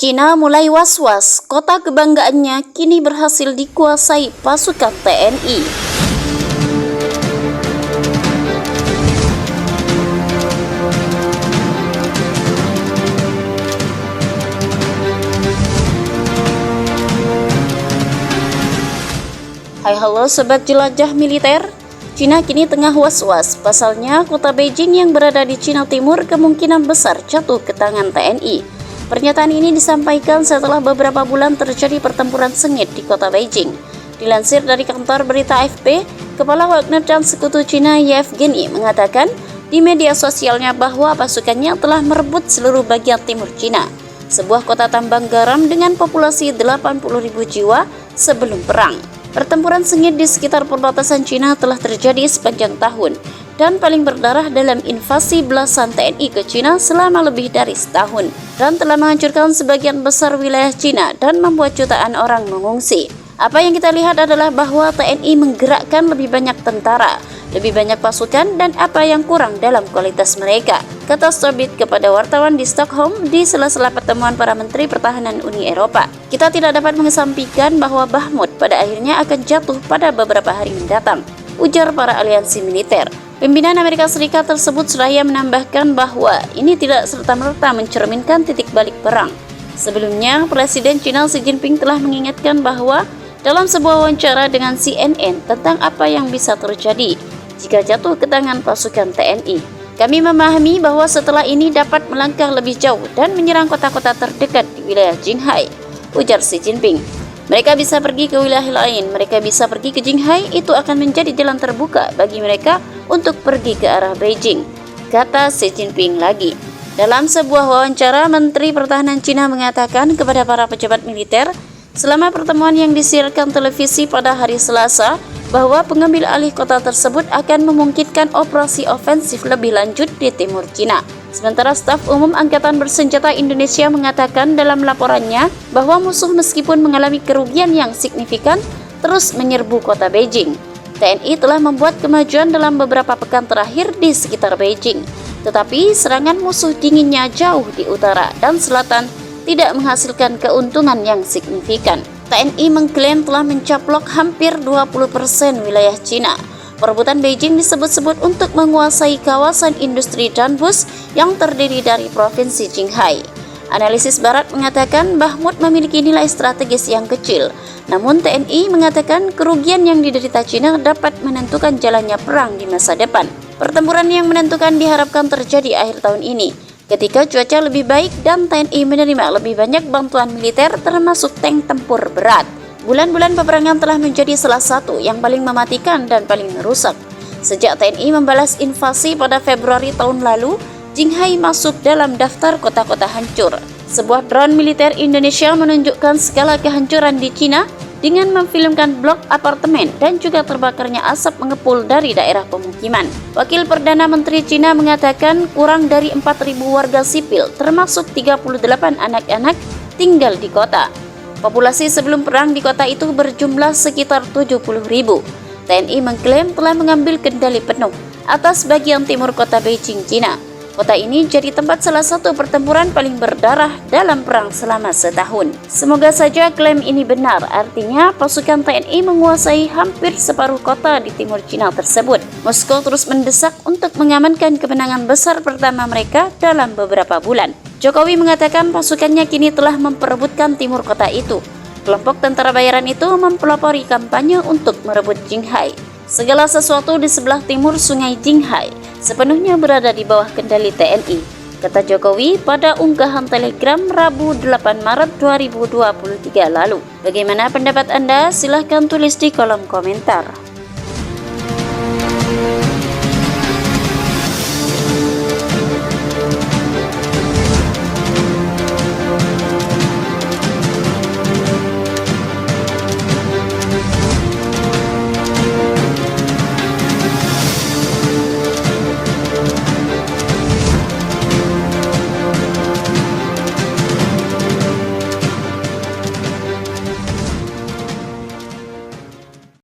Cina mulai was-was, kota kebanggaannya kini berhasil dikuasai pasukan TNI. Hai halo sobat jelajah militer, Cina kini tengah was-was, pasalnya kota Beijing yang berada di Cina Timur kemungkinan besar jatuh ke tangan TNI. Pernyataan ini disampaikan setelah beberapa bulan terjadi pertempuran sengit di kota Beijing. Dilansir dari kantor berita AFP, Kepala Wagner dan Sekutu Cina Yevgeny mengatakan di media sosialnya bahwa pasukannya telah merebut seluruh bagian timur Cina, sebuah kota tambang garam dengan populasi 80.000 jiwa sebelum perang. Pertempuran sengit di sekitar perbatasan Cina telah terjadi sepanjang tahun dan paling berdarah dalam invasi belasan TNI ke Cina selama lebih dari setahun, dan telah menghancurkan sebagian besar wilayah Cina dan membuat jutaan orang mengungsi. Apa yang kita lihat adalah bahwa TNI menggerakkan lebih banyak tentara, lebih banyak pasukan, dan apa yang kurang dalam kualitas mereka, kata Stobit kepada wartawan di Stockholm di sela-sela pertemuan para menteri pertahanan Uni Eropa. Kita tidak dapat mengesampingkan bahwa Bakhmut pada akhirnya akan jatuh pada beberapa hari mendatang, ujar para aliansi militer. Pimpinan Amerika Serikat tersebut seraya menambahkan bahwa ini tidak serta-merta mencerminkan titik balik perang. Sebelumnya, Presiden Cina Xi Jinping telah mengingatkan bahwa dalam sebuah wawancara dengan CNN tentang apa yang bisa terjadi jika jatuh ke tangan pasukan TNI. Kami memahami bahwa setelah ini dapat melangkah lebih jauh dan menyerang kota-kota terdekat di wilayah Jinghai, ujar Xi Jinping. Mereka bisa pergi ke wilayah lain, mereka bisa pergi ke Jinghai, itu akan menjadi jalan terbuka bagi mereka untuk pergi ke arah Beijing, kata Xi Jinping lagi. Dalam sebuah wawancara, Menteri Pertahanan Cina mengatakan kepada para pejabat militer selama pertemuan yang disiarkan televisi pada hari Selasa bahwa pengambil alih kota tersebut akan memungkinkan operasi ofensif lebih lanjut di timur Cina. Sementara Staf Umum Angkatan Bersenjata Indonesia mengatakan dalam laporannya bahwa musuh meskipun mengalami kerugian yang signifikan terus menyerbu kota Beijing. TNI telah membuat kemajuan dalam beberapa pekan terakhir di sekitar Beijing, tetapi serangan musuh dinginnya jauh di utara dan selatan tidak menghasilkan keuntungan yang signifikan. TNI mengklaim telah mencaplok hampir 20% wilayah Cina. Perebutan Beijing disebut-sebut untuk menguasai kawasan industri Danbus yang terdiri dari provinsi Jinghai. Analisis Barat mengatakan Bakhmut memiliki nilai strategis yang kecil, namun TNI mengatakan kerugian yang diderita Cina dapat menentukan jalannya perang di masa depan. Pertempuran yang menentukan diharapkan terjadi akhir tahun ini, ketika cuaca lebih baik dan TNI menerima lebih banyak bantuan militer termasuk tank tempur berat. Bulan-bulan peperangan telah menjadi salah satu yang paling mematikan dan paling merusak. Sejak TNI membalas invasi pada Februari tahun lalu, Jinghai masuk dalam daftar kota-kota hancur. Sebuah drone militer Indonesia menunjukkan skala kehancuran di Cina dengan memfilmkan blok apartemen dan juga terbakarnya asap mengepul dari daerah pemukiman. Wakil Perdana Menteri Cina mengatakan kurang dari 4.000 warga sipil termasuk 38 anak-anak tinggal di kota. Populasi sebelum perang di kota itu berjumlah sekitar 70.000. TNI mengklaim telah mengambil kendali penuh atas bagian timur kota Beijing, Cina. Kota ini jadi tempat salah satu pertempuran paling berdarah dalam perang selama setahun. Semoga saja klaim ini benar, artinya pasukan TNI menguasai hampir separuh kota di timur Cina tersebut. Moskow terus mendesak untuk mengamankan kemenangan besar pertama mereka dalam beberapa bulan. Jokowi mengatakan pasukannya kini telah memperebutkan timur kota itu. Kelompok tentara bayaran itu mempelopori kampanye untuk merebut Jinghai. Segala sesuatu di sebelah timur sungai Jinghai sepenuhnya berada di bawah kendali TNI, kata Jokowi pada unggahan Telegram Rabu 8 Maret 2023 lalu. Bagaimana pendapat Anda? Silahkan tulis di kolom komentar.